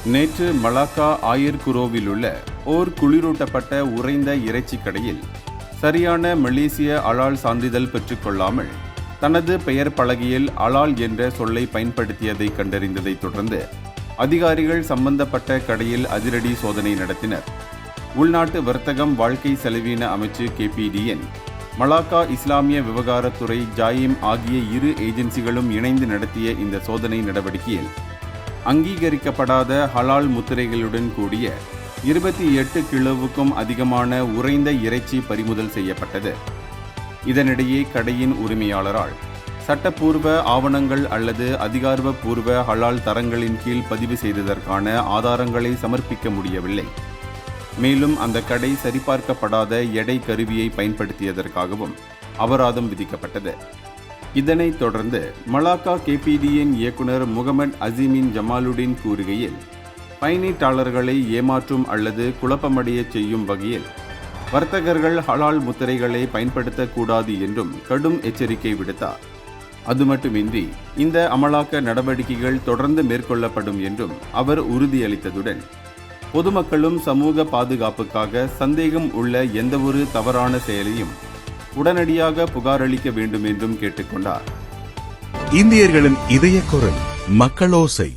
நேற்று மலாக்கா ஆயர்குரோவில் உள்ள ஓர் குளிரூட்டப்பட்ட உறைந்த இறைச்சி கடையில் சரியான மலேசிய அலால் சான்றிதழ் பெற்றுக்கொள்ளாமல் தனது பெயர் பலகையில் அலால் என்ற சொல்லை பயன்படுத்தியதை கண்டறிந்ததை தொடர்ந்து அதிகாரிகள் சம்பந்தப்பட்ட கடையில் அதிரடி சோதனை நடத்தினர். உள்நாட்டு வர்த்தகம் வாழ்க்கை செலவின அமைச்சு KPDN, மலாக்கா இஸ்லாமிய விவகாரத்துறை ஜாயிம் ஆகிய இரு ஏஜென்சிகளும் இணைந்து நடத்திய இந்த சோதனை நடவடிக்கையில் அங்கீகரிக்கப்படாத ஹலால் முத்திரைகளுடன் கூடிய 28 கிலோவுக்கும் அதிகமான உறைந்த இறைச்சி பறிமுதல் செய்யப்பட்டது. இதனிடையே கடையின் உரிமையாளரால் சட்டப்பூர்வ ஆவணங்கள் அல்லது அதிகாரப்பூர்வ ஹலால் தரங்களின் கீழ் பதிவு செய்ததற்கான ஆதாரங்களை சமர்ப்பிக்க முடியவில்லை. மேலும் அந்த கடை சரிபார்க்கப்படாத எடை கருவியை பயன்படுத்தியதற்காகவும் அபராதம் விதிக்கப்பட்டது. இதனைத் தொடர்ந்து மலாக்கா KPDN இயக்குனர் முகமது அசீமின் ஜமாலுடன் கூறுகையில், பயணீட்டாளர்களை ஏமாற்றும் அல்லது குழப்பமடைய செய்யும் வகையில் வர்த்தகர்கள் ஹலால் முத்திரைகளை பயன்படுத்தக்கூடாது என்றும் கடும் எச்சரிக்கை விடுத்தார். அது மட்டுமின்றி இந்த அமலாக்க நடவடிக்கைகள் தொடர்ந்து மேற்கொள்ளப்படும் என்றும் அவர் உறுதியளித்ததுடன் பொதுமக்களும் சமூக பாதுகாப்புக்காக சந்தேகம் உள்ள எந்தவொரு தவறான செயலையும் உடனடியாக புகாரளிக்க வேண்டும் என்றும் கேட்டுக்கொண்டார். இந்தியர்களின் இதய குரல் மக்களோசை.